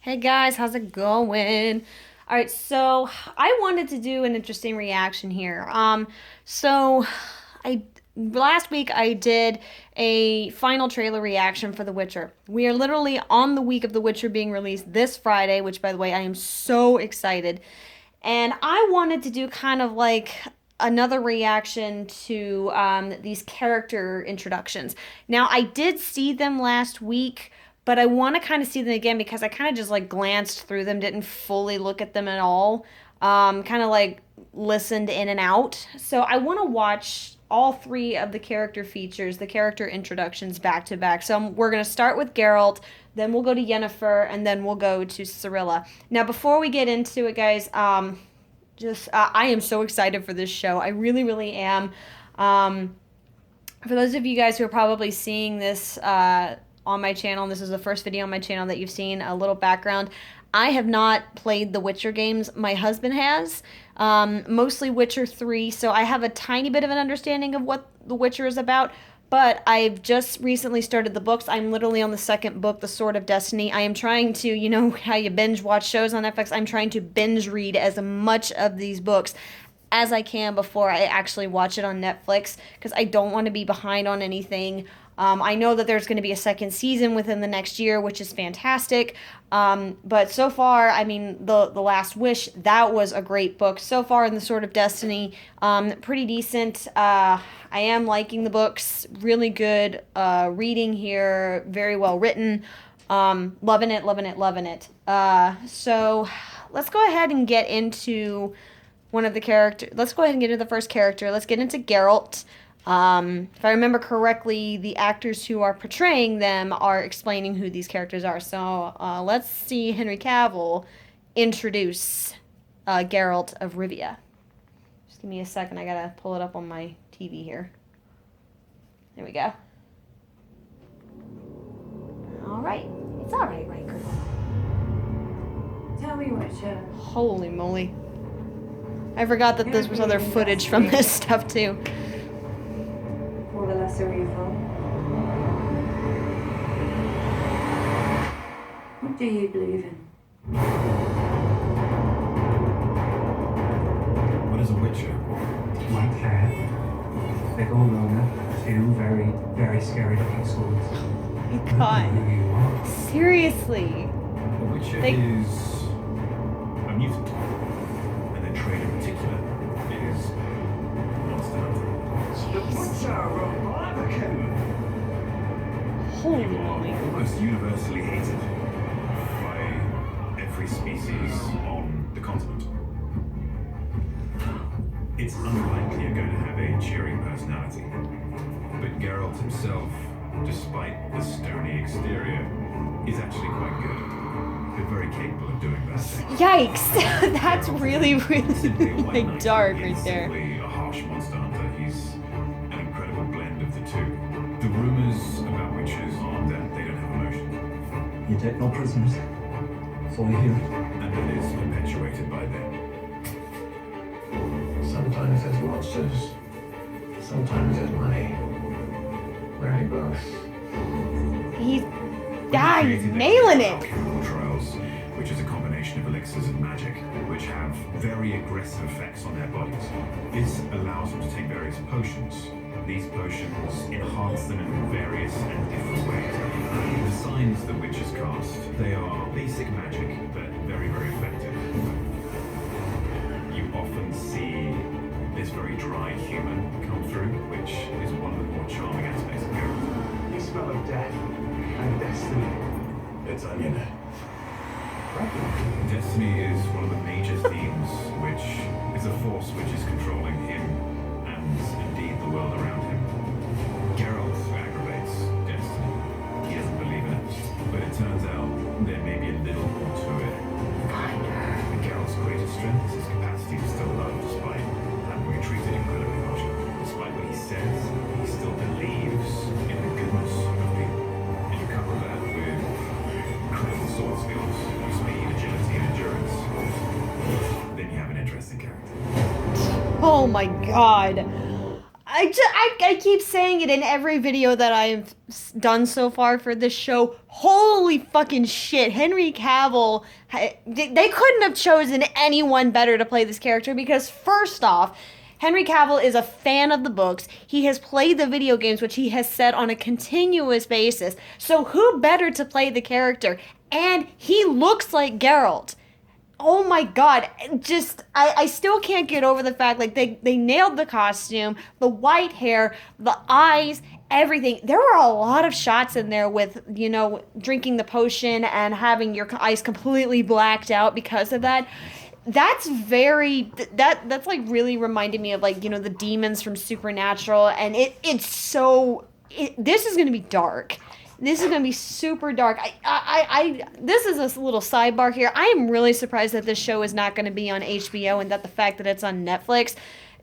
Hey guys, how's it going? All right, so I wanted to do an interesting reaction here. So I last week I did a final trailer reaction for The Witcher. We are literally on the week of The Witcher being released this Friday, which by the way, I am so excited. And I wanted to do kind of like another reaction to these character introductions. Now, I did see them last week, but I want to kind of see them again because I kind of just like glanced through them, didn't fully look at them at all. Kind of like listened in and out. So I want to watch all three of the character features, the character introductions back to back. So we're going to start with Geralt, then we'll go to Yennefer, and then we'll go to Cyrilla. Now, before we get into it, guys, I am so excited for this show. I really, really am. For those of you guys who are probably seeing this on my channel, and this is the first video on my channel that you've seen, a little background. I have not played the Witcher games. My husband has, mostly Witcher 3, so I have a tiny bit of an understanding of what the Witcher is about, but I've just recently started the books. I'm literally on the second book, The Sword of Destiny. I am trying to, you know how you binge watch shows on Netflix? I'm trying to binge read as much of these books as I can before I actually watch it on Netflix because I don't want to be behind on anything. I know that there's going to be a second season within the next year, which is fantastic. But so far, I mean, the Last Wish, that was a great book. So far in The Sword of Destiny, pretty decent. I am liking the books. Really good reading here. Very well written. Loving it, loving it, loving it. So let's go ahead and get into one of the characters. Let's go ahead and get into the first character. Let's get into Geralt. If I remember correctly, the actors who are portraying them are explaining who these characters are. So let's see Henry Cavill introduce Geralt of Rivia. Just give me a second. I gotta pull it up on my TV here. There we go. All right. It's all right, Riker. Tell me, Witcher. Holy moly. I forgot that this was other footage from this stuff too. For the lesser evil. What do you believe in? What is a witcher? White hair, big old owner, two very, very scary looking swords. God. Who you are. Seriously. A witcher They- is a mutant, and their trade in particular is monster hunter. The Butcher of Blaviken! Holy You are moly. almost universally hated by every species on the continent. It's unlikely you're going to have a cheering personality, but Geralt himself, despite the stony exterior, is actually quite good. They're very capable of doing bad things. Yikes. That's really, Simply a really white like knight dark is right there. simply a harsh monster hunter. He's an incredible blend of the two. The rumors about witches are that they don't have emotion, You take no prisoners. That's all you hear. and that is perpetuated by them. Sometimes it's monsters, sometimes it's money. Rarely both. He's We he's created nailing our it. chemical trials, which is a combination of elixirs and magic, which have very aggressive effects on their bodies. This allows them to take various potions. These potions enhance them in various and different ways. The signs the witches cast, they are basic magic, but very, very effective. You often see this very dry human come through, which is one of the more charming aspects of Geralt. You smell of death and destiny. It's onion. Destiny is one of the major themes, which is a force which is controlling him and indeed the world around him. Geralt aggravates destiny. He doesn't believe in it, but it turns out there may be a little more to it. And Geralt's greatest strength is his capacity to still love despite having been treated incredibly harshly. Despite what he says, he still believes in the goodness of people. And you couple that with incredible sword skills, speed, agility, and endurance, then you have an interesting character. Oh my god. I keep saying it in every video that I've done so far for this show. Holy fucking shit. Henry Cavill, they couldn't have chosen anyone better to play this character because, first off, Henry Cavill is a fan of the books. He has played the video games, which he has said on a continuous basis. So who better to play the character? And he looks like Geralt. Oh my god, just I still can't get over the fact like they nailed the costume, the white hair, the eyes, everything. There were a lot of shots in there with, drinking the potion and having your eyes completely blacked out because of that. That's like really reminded me of like, the demons from Supernatural, and this is going to be dark. This is going to be super dark. This is a little sidebar here. I am really surprised that this show is not going to be on HBO and that the fact that it's on Netflix,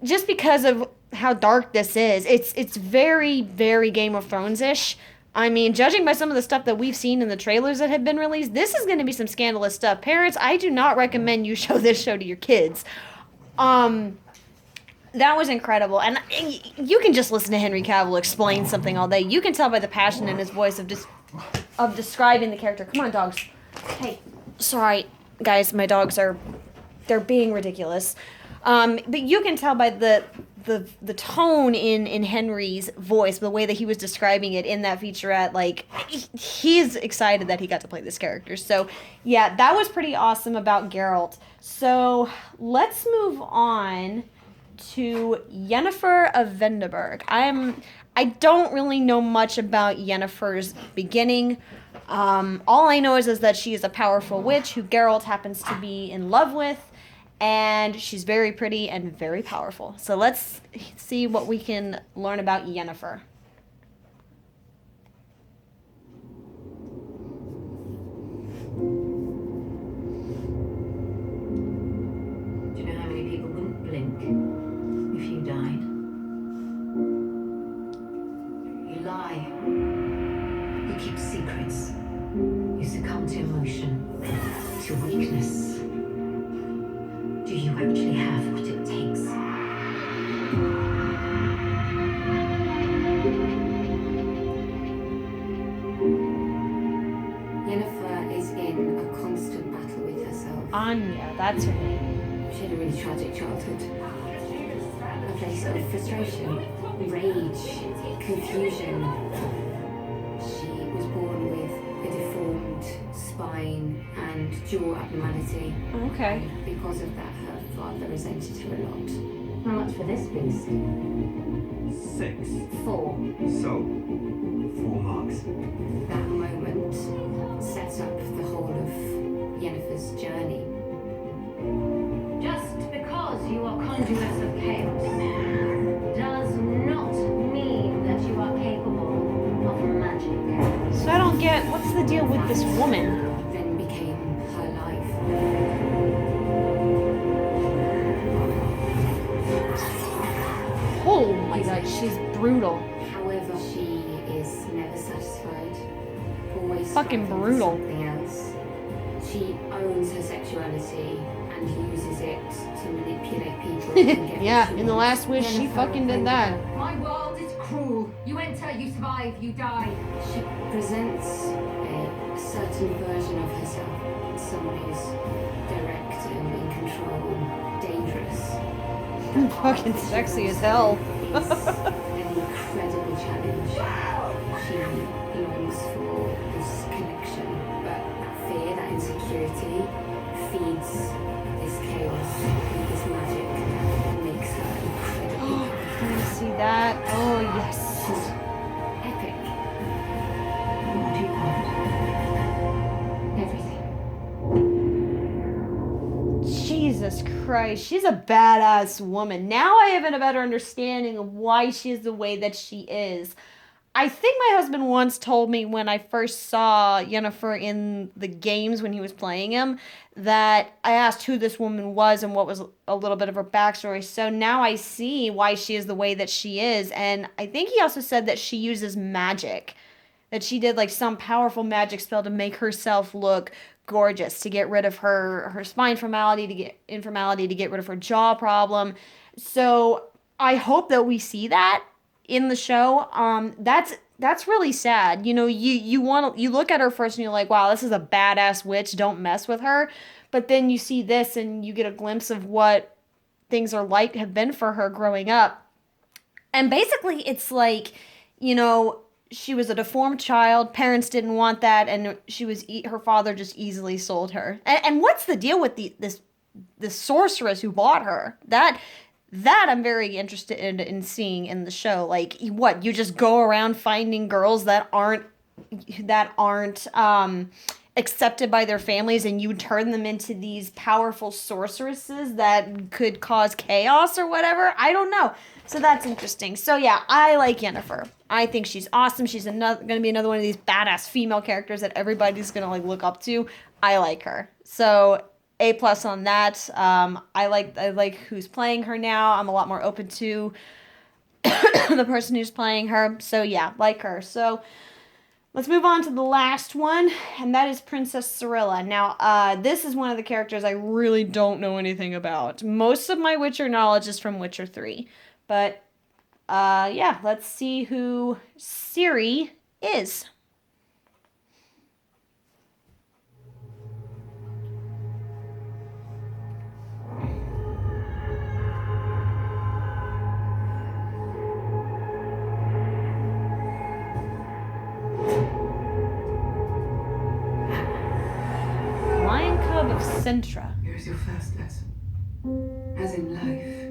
just because of how dark this is. It's very, very Game of Thrones-ish. I mean, judging by some of the stuff that we've seen in the trailers that have been released, this is going to be some scandalous stuff. Parents, I do not recommend you show this show to your kids. That was incredible, and you can just listen to Henry Cavill explain something all day. You can tell by the passion in his voice of describing the character. Come on, dogs. Hey, sorry, guys, my dogs they're being ridiculous. But you can tell by the tone in Henry's voice, the way that he was describing it in that featurette, like he's excited that he got to play this character. So yeah, that was pretty awesome about Geralt. So let's move on to Yennefer of Vengerberg. I don't really know much about Yennefer's beginning. All I know is that she is a powerful witch who Geralt happens to be in love with, and she's very pretty and very powerful. So let's see what we can learn about Yennefer. Do you know how many people wouldn't blink if you died? You lie. You keep secrets. You succumb to emotion, to weakness. Do you actually have what it takes? Yennefer is in a constant battle with herself. Anya, that's her name. She had a really tragic childhood. A place of frustration, rage, confusion. She was born with a deformed spine and jaw abnormality. Okay. Because of that, her father resented her a lot. How much for this beast? 6. 4. So, 4 marks. That moment sets up the whole of Yennefer's journey. Just because you are conduits of chaos does not mean that you are capable of magic. So I don't get, what's the deal with this woman? Then became her life. Oh my god, she's brutal. However, she is never satisfied. Always Fucking striving for brutal. something else. She owns her sexuality and uses it to manipulate people. And get Yeah, what she in the wants. last wish, she Yennefer fucking did that. My world is cruel. You enter, you survive, you die. She presents a certain version of herself, someone who's direct and in control, dangerous. Fucking sexy as hell. Is an incredible challenge. She longs for this connection, but that fear, that insecurity, feeds this chaos, and this magic that makes her incredibly Can you see that? Oh, yes. epic. What do you want? Everything. Jesus Christ, she's a badass woman. Now I have a better understanding of why she is the way that she is. I think my husband once told me when I first saw Yennefer in the games when he was playing him that I asked who this woman was and what was a little bit of her backstory. So now I see why she is the way that she is. And I think he also said that she uses magic. That she did like some powerful magic spell to make herself look gorgeous, to get rid of her spine informality, to get rid of her jaw problem. So I hope that we see that in the show. That's really sad. You know, you look at her first and you're like, wow, this is a badass witch. Don't mess with her. But then you see this and you get a glimpse of what things are like have been for her growing up. And basically, it's like, you know, she was a deformed child. Parents didn't want that, and her father just easily sold her. And what's the deal with this sorceress who bought her? That I'm very interested in seeing in the show. Like, what, you just go around finding girls that aren't accepted by their families, and you turn them into these powerful sorceresses that could cause chaos or whatever. I don't know. So that's interesting. So yeah, I like Yennefer. I think she's awesome. She's gonna be another one of these badass female characters that everybody's gonna like look up to. I like her. So A+ on that. I like who's playing her now. I'm a lot more open to the person who's playing her. So yeah, like her. So let's move on to the last one, and that is Princess Cyrilla. Now, this is one of the characters I really don't know anything about. Most of my Witcher knowledge is from Witcher 3. But, yeah, let's see who Ciri is. Lion Cub of Sintra. Here's your first lesson. As in life,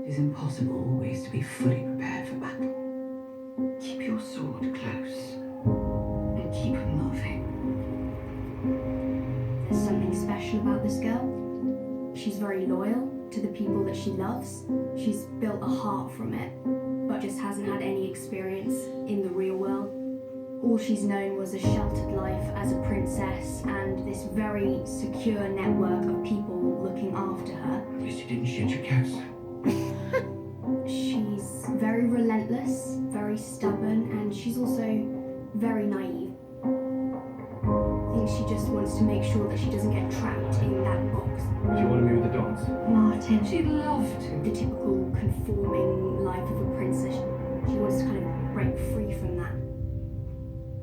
it is impossible always to be fully prepared for battle. Keep your sword close and keep moving. There's something special about this girl. She's very loyal to the people that she loves. She's built a heart from it, but just hasn't had any experience in the real world. All she's known was a sheltered life as a princess and this very secure network of people looking after her. At least you didn't shoot your cats. She's very relentless, very stubborn, and she's also very naive. I think she just wants to make sure that she doesn't get trapped in that box. Do you want to meet with the dons? Martin, She'd love to. the typical conforming life of a princess. She wants to kind of break free from that.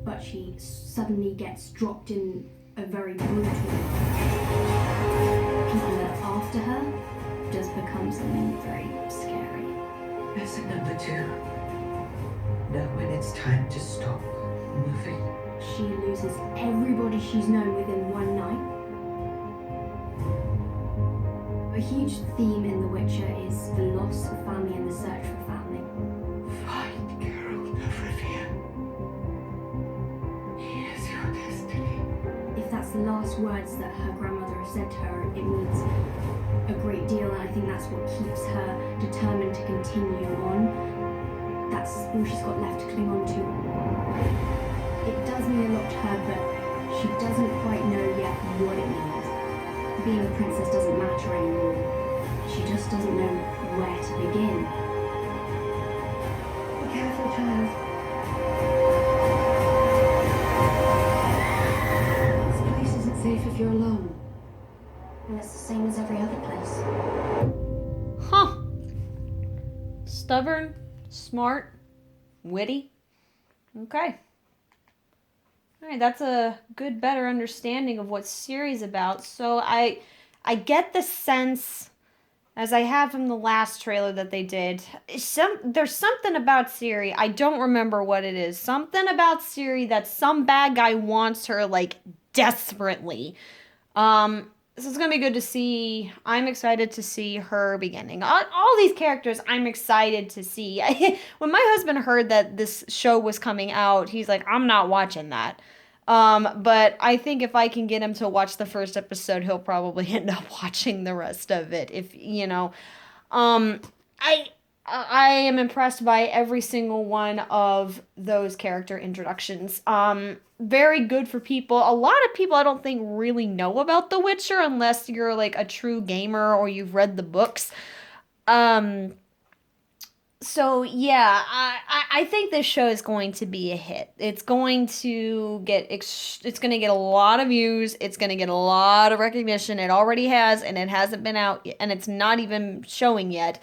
But she suddenly gets dropped in a very brutal. People that are after her does become something very scary. Lesson number 2. Know when it's time to stop moving. She loses everybody she's known within one night. A huge theme in The Witcher is the loss of family and the search for family. Find Geralt of Rivia. He is your destiny. If that's the last words that her grandmother has said to her, it means a great deal, and I think that's what keeps her determined to continue on. That's all she's got left to cling on to. It does mean a lot to her, but she doesn't quite know yet what it means. Being a princess doesn't matter anymore. She just doesn't know where to begin. Be careful, child. This place isn't safe if you're alone. And it's the same as every other place. Huh. Stubborn, smart, witty. Okay. Alright, that's a good, better understanding of what Ciri's about. So I get the sense, as I have from the last trailer that they did, there's something about Ciri. I don't remember what it is. Something about Ciri that some bad guy wants her, like, desperately. So it's gonna be good to see. I'm excited to see her beginning. All these characters, I'm excited to see. When my husband heard that this show was coming out, he's like, I'm not watching that. But I think if I can get him to watch the first episode, he'll probably end up watching the rest of it. If you know, I am impressed by every single one of those character introductions. Very good for people. A lot of people I don't think really know about The Witcher unless you're like a true gamer or you've read the books. So yeah, I think this show is going to be a hit. It's going to get a lot of views. It's going to get a lot of recognition. It already has, and it hasn't been out, and it's not even showing yet.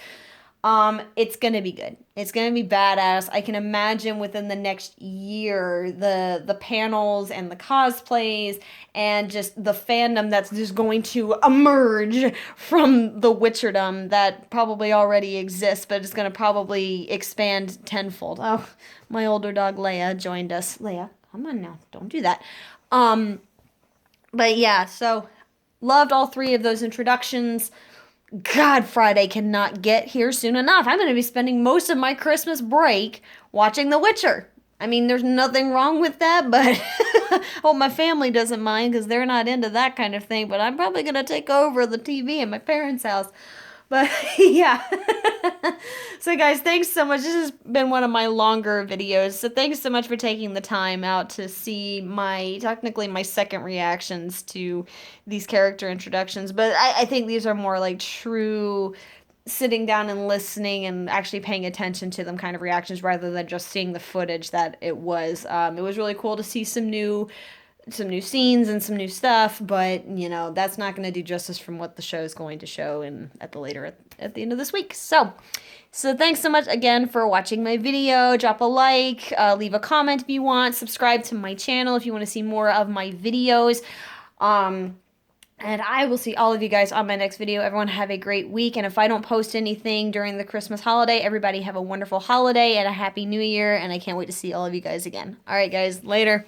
It's gonna be good. It's gonna be badass. I can imagine within the next year the panels and the cosplays and just the fandom that's just going to emerge from the Witcherdom that probably already exists, but it's gonna probably expand tenfold. Oh, my older dog Leia joined us. Leia, come on now, don't do that. But yeah, so loved all three of those introductions. God, Friday cannot get here soon enough. I'm going to be spending most of my Christmas break watching The Witcher. I mean, there's nothing wrong with that, but oh, my family doesn't mind because they're not into that kind of thing. But I'm probably going to take over the TV in my parents' house. But yeah. So guys, thanks so much. This has been one of my longer videos. So thanks so much for taking the time out to see technically my second reactions to these character introductions. But I think these are more like true sitting down and listening and actually paying attention to them kind of reactions rather than just seeing the footage that it was. It was really cool to see some new scenes and some new stuff, but that's not going to do justice from what the show is going to show at the end of this week. So thanks so much again for watching my video. Drop a like, leave a comment if you want, subscribe to my channel if you want to see more of my videos. And I will see all of you guys on my next video. Everyone have a great week. And if I don't post anything during the Christmas holiday, everybody have a wonderful holiday and a happy new year. And I can't wait to see all of you guys again. All right, guys, later.